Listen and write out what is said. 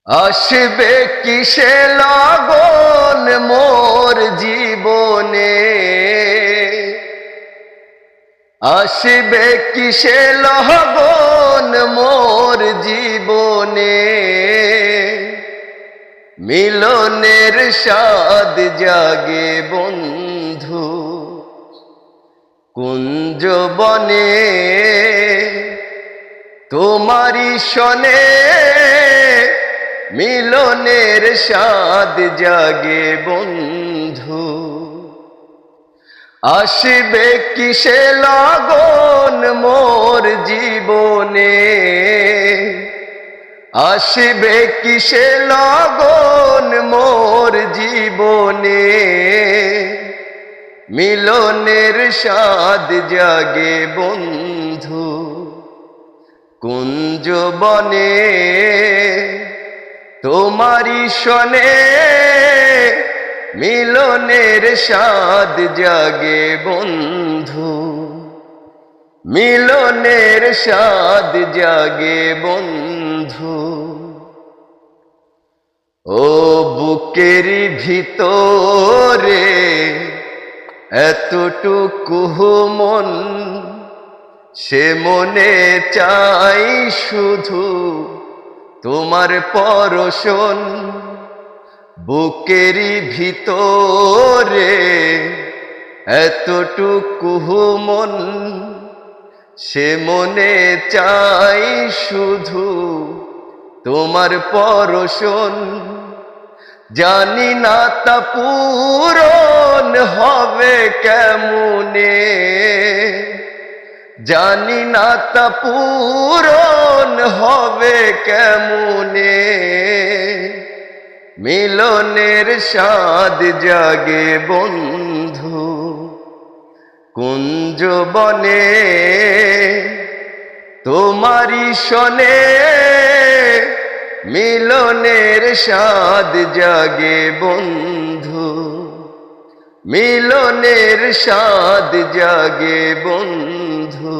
আসবে কিসে লগন মোর জীবনে, আসবে কিসে লগন মোর জীবনে, মিলনের স্বাদ জাগে বন্ধু কুঞ্জবনে, তোমারি শনে মিলনের স্বাদ জাগে বন্ধু। আসবে কিসে লগন মোর জীবনে, আসবে কিসে লগন মোর জীবনে, মিলনের স্বাদ জাগে বন্ধু কুঞ্জবনে, তোমারি শনে মিলনের স্বাদ জাগে বন্ধু, মিলনের স্বাদ জাগে বন্ধু। ও বুকের ভিতরে এতটুকু মন, সে মনে চাই শুধু তোমার পরশন। বুকের ভিতরে এতটুকু মন, সে মনে চাই শুধু তোমার পরশন। জানি না তা পূরণ হবে কেমনে, জানি না তা পূরণ হবে কেমনে, মিলনের স্বাদ জাগে বন্ধু কুঞ্জবনে, তোমারি শনে মিলনের স্বাদ জাগে বন্ধু, মিলনের স্বাদ জাগে বন্ধু।